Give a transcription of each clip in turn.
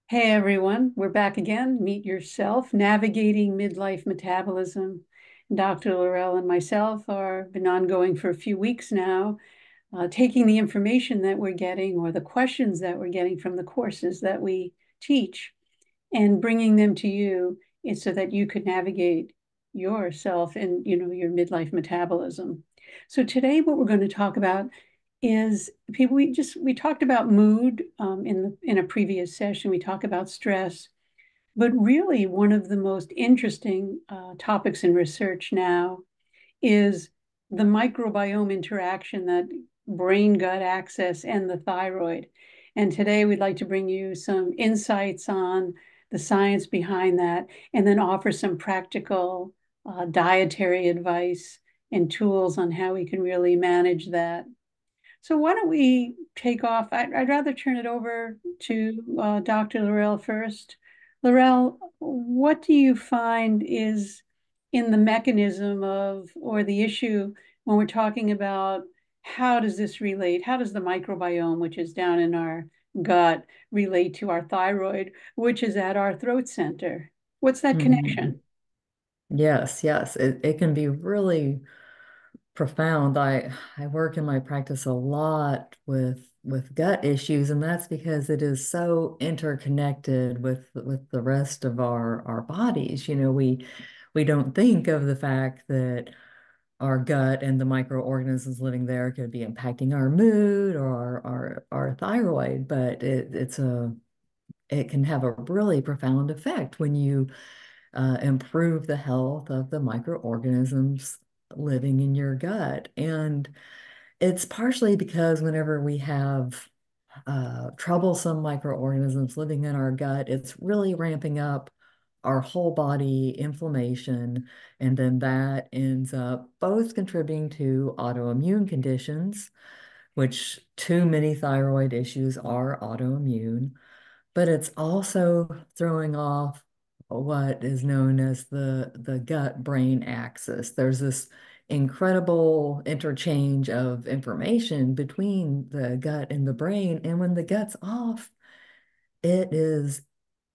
Hey everyone, we're back again. Meet Yourself, Navigating Midlife Metabolism. Dr. Laurell and myself are been ongoing for a few weeks now, taking the information that we're getting or the questions that we're getting from the courses that we teach and bringing them to you so that you could navigate yourself and your midlife metabolism. So today what we're going to talk about is we talked about mood in a previous session. We talked about stress, but really one of the most interesting topics in research now is the microbiome interaction, that brain gut axis and the thyroid. And today we'd like to bring you some insights on the science behind that and then offer some practical dietary advice and tools on how we can really manage that. So why don't we take off? I'd rather turn it over to Dr. Laurell first. Laurell, what do you find is in the mechanism of, or the issue when we're talking about how does this relate? How does the microbiome, which is down in our gut, relate to our thyroid, which is at our throat center? What's that Mhm. connection? Yes, yes. It can be really profound. I work in my practice a lot with gut issues, and that's because it is so interconnected with the rest of our bodies. We don't think of the fact that our gut and the microorganisms living there could be impacting our mood or our thyroid, but it can have a really profound effect when you improve the health of the microorganisms living in your gut. And it's partially because whenever we have troublesome microorganisms living in our gut, it's really ramping up our whole body inflammation. And then that ends up both contributing to autoimmune conditions, which too many thyroid issues are autoimmune, but it's also throwing off what is known as the gut-brain axis. There's this incredible interchange of information between the gut and the brain, and when the gut's off, it is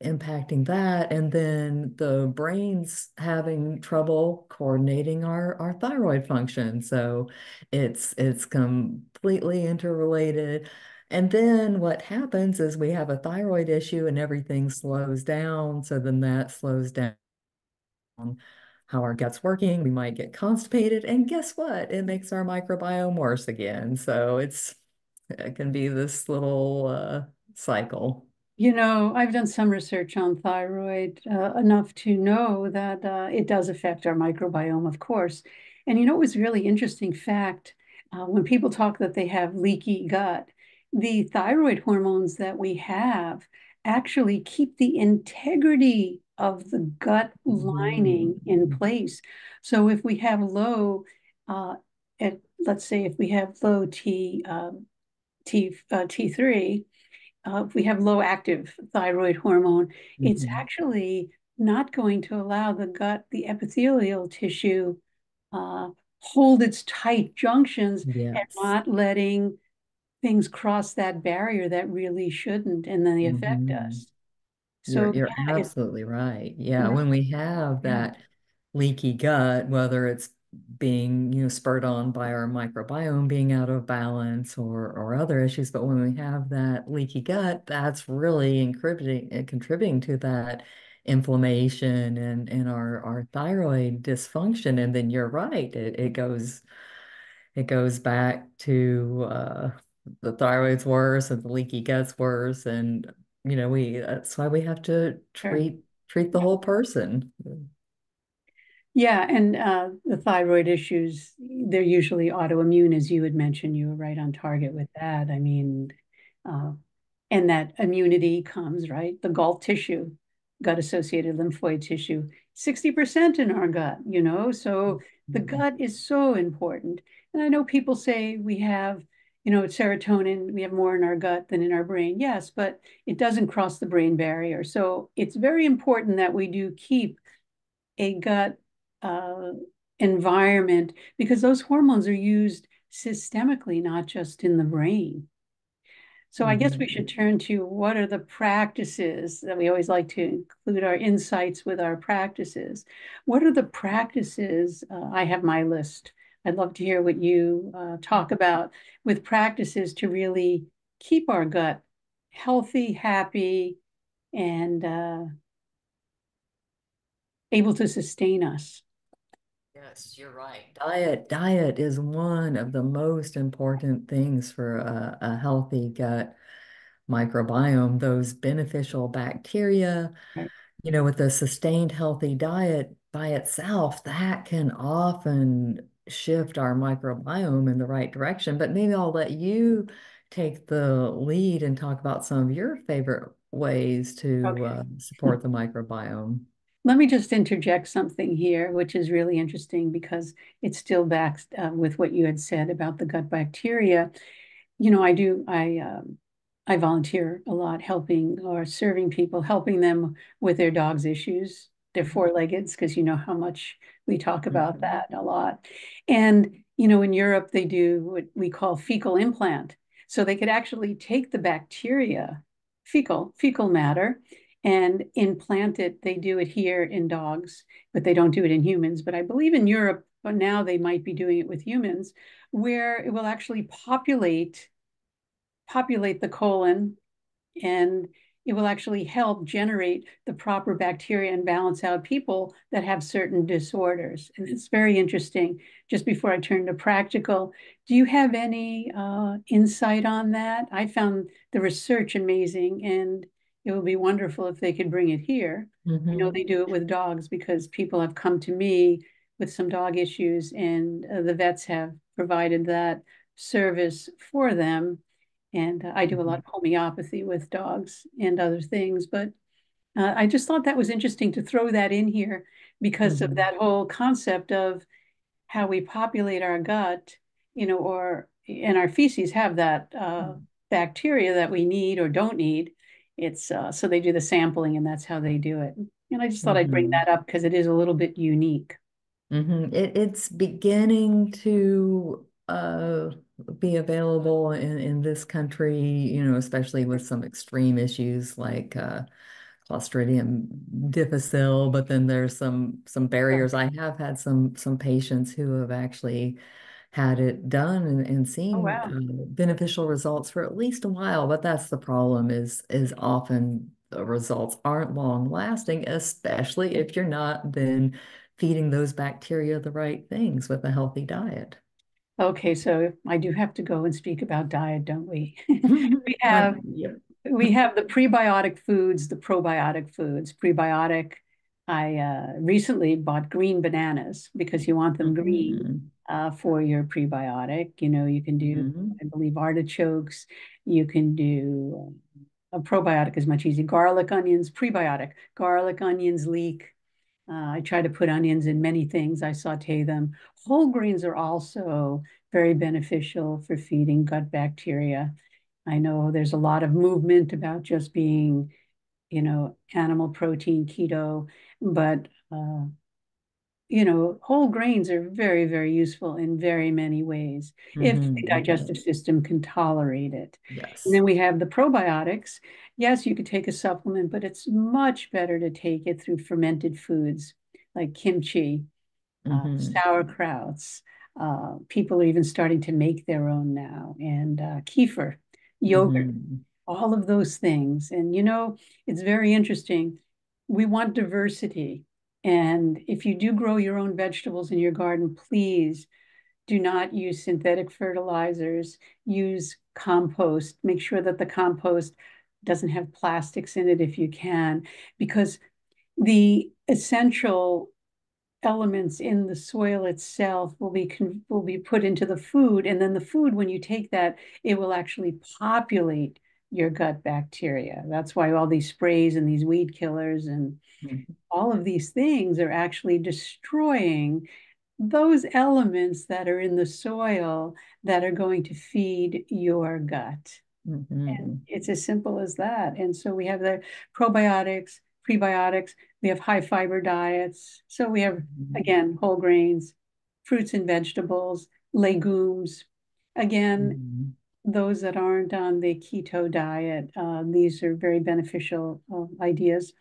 impacting that, and then the brain's having trouble coordinating our thyroid function. So it's completely interrelated. And then what happens is we have a thyroid issue and everything slows down. So then that slows down how our gut's working. We might get constipated, and guess what? It makes our microbiome worse again. So it can be this little cycle. I've done some research on thyroid, enough to know that it does affect our microbiome, of course. And it was a really interesting fact when people talk that they have leaky gut, the thyroid hormones that we have actually keep the integrity of the gut lining in Mhm. place. So if we have low, uh, let's say if we have low T3, if we have low active thyroid hormone, it's Mhm. actually not going to allow the gut, the epithelial tissue, uh, hold its tight junctions and Yes. not letting things cross that barrier that really shouldn't, and then they affect Hmm. us. You're So you're yeah, it's absolutely right. Yeah, really, when we have yeah, that leaky gut, whether it's being, spurred on by our microbiome being out of balance or other issues, but when we have that leaky gut, that's really contributing to that inflammation and our thyroid dysfunction. And then you're right, it goes back to the thyroid's worse and the leaky gut's worse, and we that's why we have to sure. treat the whole person. Yeah, and the thyroid issues, they're usually autoimmune, as you had mentioned. You were right on target with that. I mean, uh, and that immunity comes, right? The galt tissue, gut-associated lymphoid tissue, 60% in our gut, so the Mhm. gut is so important. And I know people say we have, serotonin, we have more in our gut than in our brain. Yes, but it doesn't cross the brain barrier. So it's very important that we do keep a gut uh, environment because those hormones are used systemically, not just in the brain. So I guess we Hmm. should turn to what are the practices that we always like to include our insights with our practices. What are the practices? I have my list. I'd love to hear what you talk about with practices to really keep our gut healthy, happy, and able to sustain us. Yes, you're right. Diet is one of the most important things for a healthy gut microbiome. Those beneficial bacteria, Right. with a sustained healthy diet by itself, that can often shift our microbiome in the right direction. But maybe I'll let you take the lead and talk about some of your favorite ways to Okay. support the microbiome. Let me just interject something here, which is really interesting because it still backs with what you had said about the gut bacteria. I volunteer a lot helping or serving people, helping them with their dogs' issues, their four-leggeds, because you know how much we talk about Mhm. that a lot. And, in Europe, they do what we call fecal implant. So they could actually take the bacteria, fecal matter, and implant it. They do it here in dogs, but they don't do it in humans. But I believe in Europe, but now they might be doing it with humans, where it will actually populate the colon, and it will actually help generate the proper bacteria and balance out people that have certain disorders. And it's very interesting. Just before I turn to practical, do you have any insight on that? I found the research amazing, and it would be wonderful if they could bring it here. I know they Mhm. do it with dogs because people have come to me with some dog issues, and the vets have provided that service for them. And I do a lot Mhm. of homeopathy with dogs and other things. But I just thought that was interesting to throw that in here because of Mhm. that whole concept of how we populate our gut, or and our feces have that bacteria that we need or don't need. It's so they do the sampling, and that's how they do it. And I just thought I'd bring Mhm. that up because it is a little bit unique. It's beginning to be available in this country, especially with some extreme issues like Clostridium difficile, but then there's some barriers. I have had some patients who have actually had it done and Oh, seen wow. beneficial results for at least a while, but that's the problem is often the results aren't long lasting, especially if you're not then feeding those bacteria the right things with a healthy diet. Okay, so I do have to go and speak about diet, don't we? We But have yep. we have the prebiotic foods, the probiotic foods. Prebiotic, I recently bought green bananas because you want them green Mhm. for your prebiotic. You can do, Mhm. I believe, artichokes. You can do a probiotic is much easier. Garlic, onions, prebiotic. Garlic, onions, leek. I try to put onions in many things. I saute them. Whole grains are also very beneficial for feeding gut bacteria. I know there's a lot of movement about just being, animal protein keto, but whole grains are very, very useful in very many ways if the Mhm. digestive system can tolerate it. And Yes. then we have the probiotics. Yes, you could take a supplement, but it's much better to take it through fermented foods like kimchi, Hmm. sauerkrauts. People are even starting to make their own now, and kefir, yogurt, Hmm. all of those things. And it's very interesting. We want diversity. And if you do grow your own vegetables in your garden, please do not use synthetic fertilizers. Use compost. Make sure that the compost doesn't have plastics in it if you can, because the essential elements in the soil itself will be put into the food, and then the food, when you take that, it will actually populate your gut bacteria. That's why all these sprays and these weed killers and all of these things are actually destroying those elements that are in the soil that are going to feed your gut. And Hmm. it's as simple as that. And so we have the probiotics, prebiotics, we have high fiber diets. So we have, Hmm. again, whole grains, fruits and vegetables, legumes. Again, those that aren't on the keto diet, these are very beneficial ideas.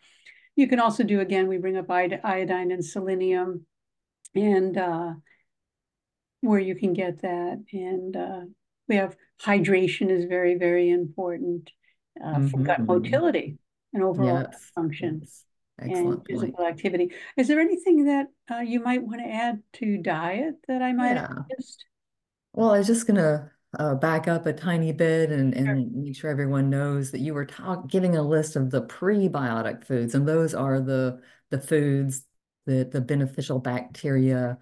You can also do, again, we bring up iodine and selenium, and where you can get that. And we have hydration is very, very important for gut Hmm. motility and overall gut Yes, function yes. and Excellent point. physical activity. Is there anything that you might want to add to diet that I might have Yeah. missed? Well, I was just gonna back up a tiny bit Sure. and make sure everyone knows that you were giving a list of the prebiotic foods, and those are the foods that the beneficial bacteria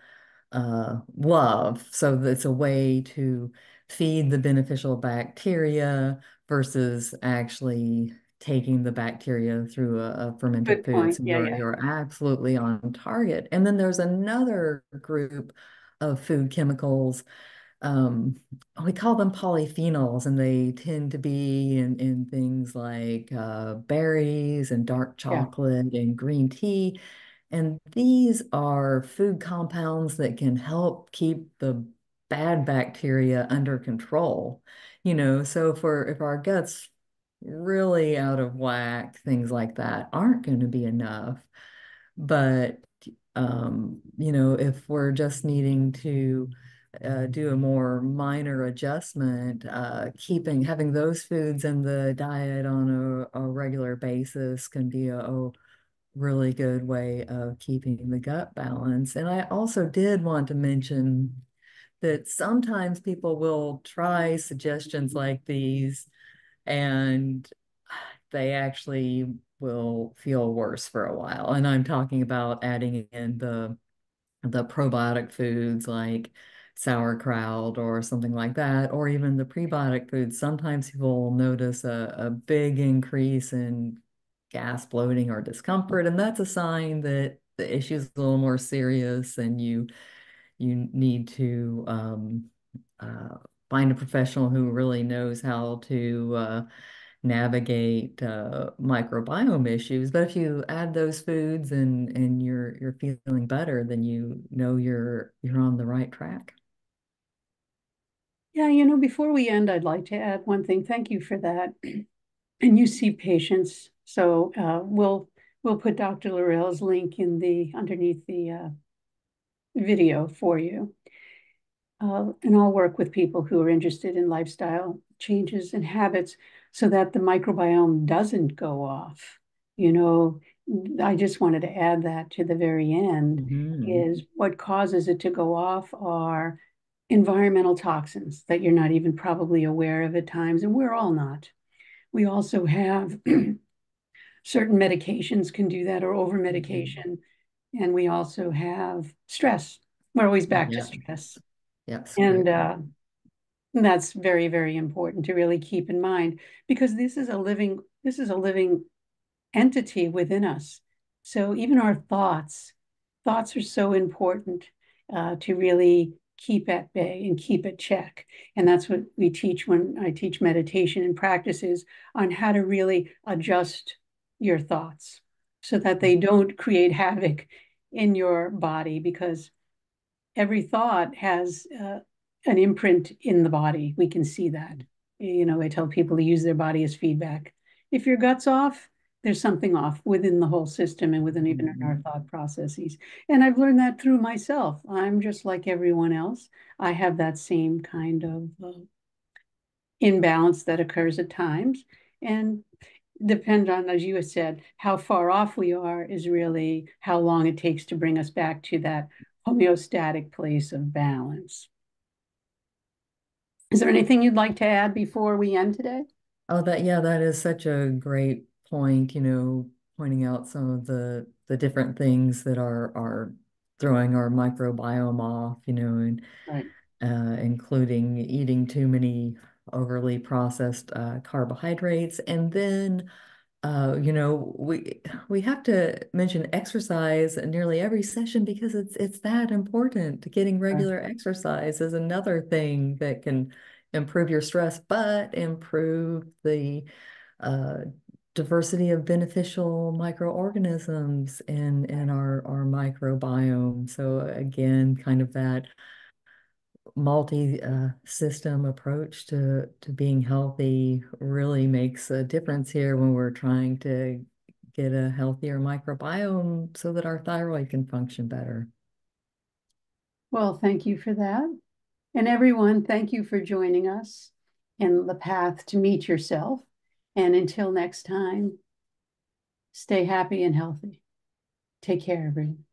love. So it's a way to feed the beneficial bacteria versus actually taking the bacteria through a fermented Good food. point. So Yeah, yeah. you're absolutely on target. And then there's another group of food chemicals, um, we call them polyphenols, and they tend to be in things like berries and dark Yeah. chocolate and green tea. And these are food compounds that can help keep the bad bacteria under control. So for if our gut's really out of whack, things like that aren't going to be enough. But if we're just needing to do a more minor adjustment, having those foods in the diet on a regular basis can be a really good way of keeping the gut balance. And I also did want to mention that sometimes people will try suggestions like these and they actually will feel worse for a while. And I'm talking about adding in the probiotic foods like sauerkraut or something like that, or even the prebiotic foods. Sometimes people will notice a big increase in gas, bloating, or discomfort, and that's a sign that the issue is a little more serious and you need to uh, find a professional who really knows how to navigate microbiome issues. But if you add those foods and you're feeling better, then you know you're on the right track. Yeah, before we end, I'd like to add one thing. Thank you for that. And you see patients, so we'll put Dr. Laurell's link in the underneath the video for you. And I'll work with people who are interested in lifestyle changes and habits so that the microbiome doesn't go off. You know, I just wanted to add that to the very end Hmm. is what causes it to go off are environmental toxins that you're not even probably aware of at times, and we're all not. We also have certain medications can do that or over Hmm. medication. And we also have stress. We're always back to Yeah. stress. Yes. And Great point. that's very, very important to really keep in mind because this is a living entity within us. So even our thoughts are so important to really keep at bay and keep at check. And that's what we teach when I teach meditation and practices on how to really adjust your thoughts so that they don't create havoc in your body because every thought has an imprint in the body. We can see that. I tell people to use their body as feedback. If your gut's off, there's something off within the whole system and within even in our Mhm. thought processes. And I've learned that through myself. I'm just like everyone else. I have that same kind of imbalance that occurs at times. And depend on, as you had said, how far off we are is really how long it takes to bring us back to that homeostatic place of balance. Is there anything you'd like to add before we end today? Oh, yeah, that is such a great point, pointing out some of the different things that are throwing our microbiome off, and Right. including eating too many overly processed carbohydrates. And then, we have to mention exercise in nearly every session because it's that important. Getting Right. regular exercise is another thing that can improve your stress, but improve the uh, diversity of beneficial microorganisms in our microbiome. So again, kind of that multi-system approach to being healthy really makes a difference here when we're trying to get a healthier microbiome so that our thyroid can function better. Well, thank you for that. And everyone, thank you for joining us in the path to meet yourself. And until next time, stay happy and healthy. Take care, everyone.